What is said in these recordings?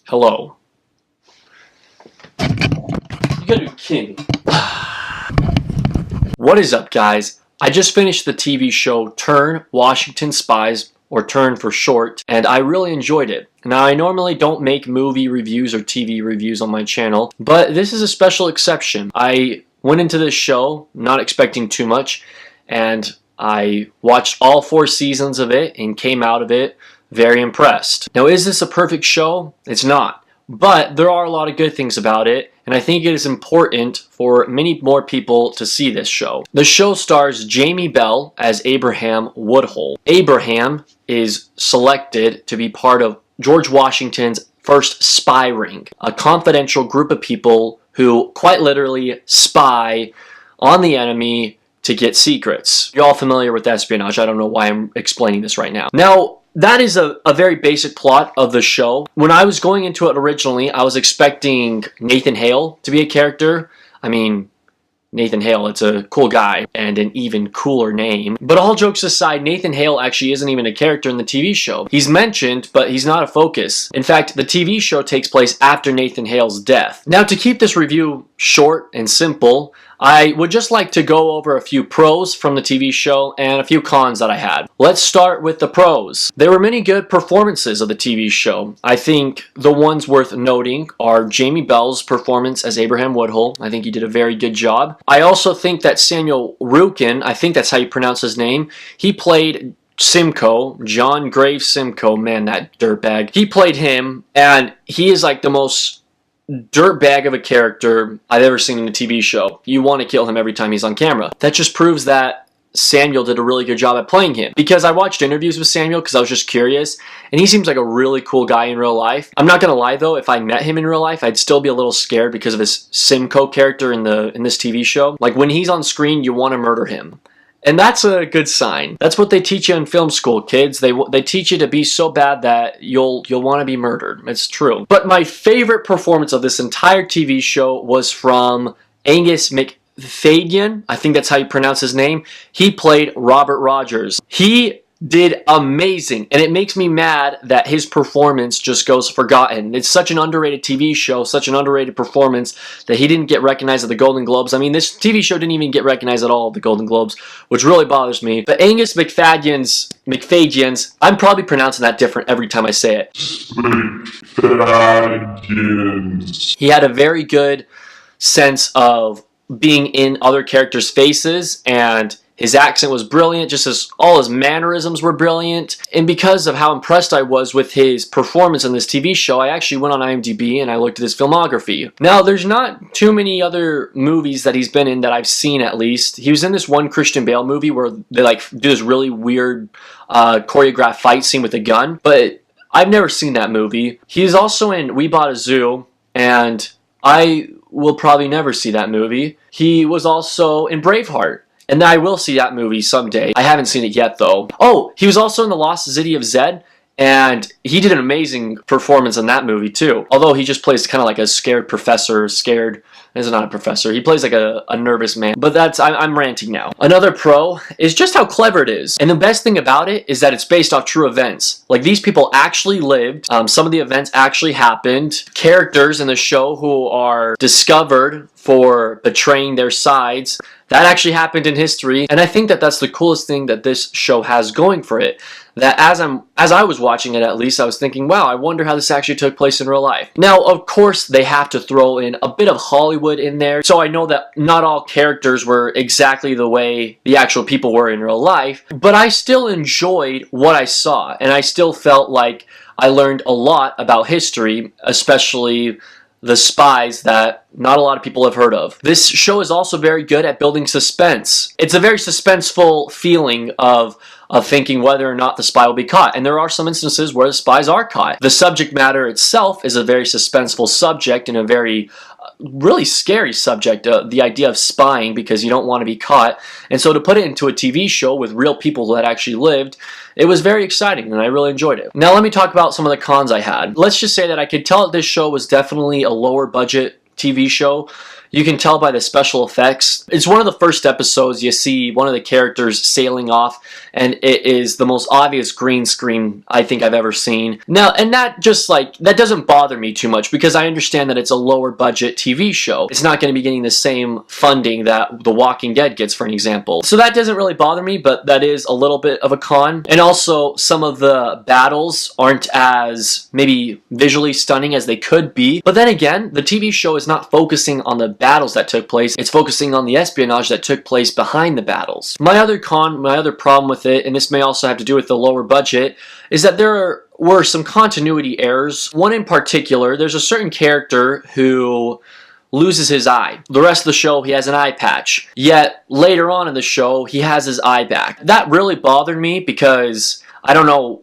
Hello. You gotta be kidding. What is up, guys? I just finished the TV show Turn Washington Spies, or Turn for short, and I really enjoyed it. Now, I normally don't make movie reviews or TV reviews on my channel, but this is a special exception. I went into this show not expecting too much, and I watched all 4 seasons of it and came out of it very impressed. Now, is this a perfect show? It's not. But there are a lot of good things about it, and I think it is important for many more people to see this show. The show stars Jamie Bell as Abe Woodhull. Abraham is selected to be part of George Washington's first spy ring, a confidential group of people who quite literally spy on the enemy to get secrets. You're all familiar with espionage. I don't know why I'm explaining this right now. Now, that is a very basic plot of the show. When I was going into it originally, I was expecting Nathan Hale to be a character. I mean, Nathan Hale, it's a cool guy and an even cooler name. But all jokes aside, Nathan Hale actually isn't even a character in the TV show. He's mentioned, but he's not a focus. In fact, the TV show takes place after Nathan Hale's death. Now, to keep this review short and simple, I would just like to go over a few pros from the TV show and a few cons that I had. Let's start with the pros. There were many good performances of the TV show. I think the ones worth noting are Jamie Bell's performance as Abraham Woodhull. I think he did a very good job. I also think that Samuel Rukin, I think that's how you pronounce his name, he played Simcoe, John Graves Simcoe, man, that dirtbag. He played him, and he is like the most dirtbag of a character I've ever seen in a TV show. You want to kill him every time he's on camera. That just proves that Samuel did a really good job at playing him. Because I watched interviews with Samuel because I was just curious, and he seems like a really cool guy in real life. I'm not gonna lie though, if I met him in real life, I'd still be a little scared because of his Simcoe character in this TV show. Like, when he's on screen, you want to murder him. And that's a good sign. That's what they teach you in film school, kids. They teach you to be so bad that you'll want to be murdered. It's true. But my favorite performance of this entire TV show was from Angus McFadyen. I think that's how you pronounce his name. He played Robert Rogers. He did amazing, and it makes me mad that his performance just goes forgotten. It's such an underrated TV show, such an underrated performance, that he didn't get recognized at the Golden Globes. I mean, this TV show didn't even get recognized at all at the Golden Globes, which really bothers me. But Angus McFadyen's, I'm probably pronouncing that different every time I say it. McFadyen's. He had a very good sense of being in other characters' faces, and his accent was brilliant, just as all his mannerisms were brilliant. And because of how impressed I was with his performance in this TV show, I actually went on IMDb and I looked at his filmography. Now, there's not too many other movies that he's been in that I've seen, at least. He was in this one Christian Bale movie where they like do this really weird choreographed fight scene with a gun, but I've never seen that movie. He's also in We Bought a Zoo, and I will probably never see that movie. He was also in Braveheart, and I will see that movie someday. I haven't seen it yet, though. Oh, he was also in The Lost City of Zed, and he did an amazing performance in that movie, too. Although he just plays kind of like a scared professor, He's not a professor. He plays like a nervous man. But I'm ranting now. Another pro is just how clever it is. And the best thing about it is that it's based off true events. Like, these people actually lived. Some of the events actually happened. Characters in the show who are discovered for betraying their sides, that actually happened in history. And I think that that's the coolest thing that this show has going for it. That as I was watching it, at least, I was thinking, wow, I wonder how this actually took place in real life. Now, of course, they have to throw in a bit of Hollywood in there, so I know that not all characters were exactly the way the actual people were in real life, but I still enjoyed what I saw, and I still felt like I learned a lot about history, especially the spies that not a lot of people have heard of. This show is also very good at building suspense. It's a very suspenseful feeling of thinking whether or not the spy will be caught. And there are some instances where the spies are caught. The subject matter itself is a very suspenseful subject and a very really scary subject, the idea of spying, because you don't want to be caught. And so to put it into a TV show with real people that actually lived, it was very exciting and I really enjoyed it. Now let me talk about some of the cons I had. Let's just say that I could tell that this show was definitely a lower budget TV show. You can tell by the special effects. It's one of the first episodes you see one of the characters sailing off, and it is the most obvious green screen I think I've ever seen. Now, and that doesn't bother me too much because I understand that it's a lower budget TV show. It's not going to be getting the same funding that The Walking Dead gets, for an example. So that doesn't really bother me, but that is a little bit of a con. And also, some of the battles aren't as maybe visually stunning as they could be. But then again, the TV show is not focusing on the battles that took place. It's focusing on the espionage that took place behind the battles. My other problem with it, and this may also have to do with the lower budget, is that there were some continuity errors. One in particular, there's a certain character who loses his eye. The rest of the show, he has an eye patch. Yet, later on in the show, he has his eye back. That really bothered me because I don't know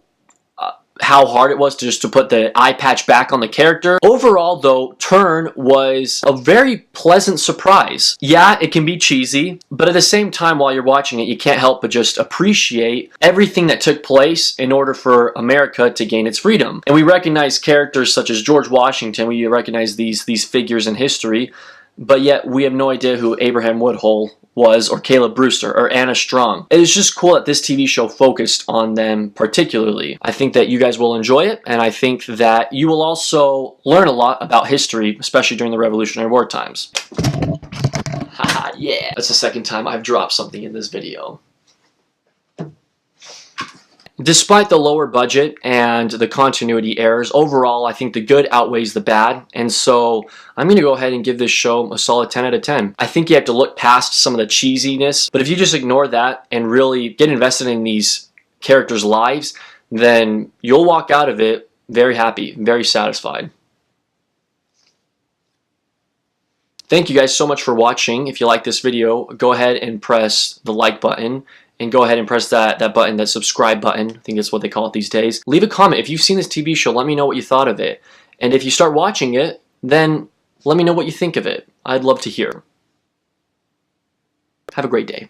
how hard it was to put the eye patch back on the character. Overall, though, Turn was a very pleasant surprise. Yeah, it can be cheesy, but at the same time, while you're watching it, you can't help but just appreciate everything that took place in order for America to gain its freedom. And we recognize characters such as George Washington, we recognize these figures in history, but yet we have no idea who Abe Woodhull was, or Caleb Brewster, or Anna Strong. It is just cool that this TV show focused on them particularly. I think that you guys will enjoy it, and I think that you will also learn a lot about history, especially during the Revolutionary War times. Haha, yeah! That's the second time I've dropped something in this video. Despite the lower budget and the continuity errors, overall I think the good outweighs the bad, and so I'm going to go ahead and give this show a solid 10 out of 10. I think you have to look past some of the cheesiness, but if you just ignore that and really get invested in these characters' lives, then you'll walk out of it very happy, very satisfied. Thank you guys so much for watching. If you like this video, go ahead and press the like button. And go ahead and press that button, that subscribe button. I think that's what they call it these days. Leave a comment. If you've seen this TV show, let me know what you thought of it. And if you start watching it, then let me know what you think of it. I'd love to hear. Have a great day.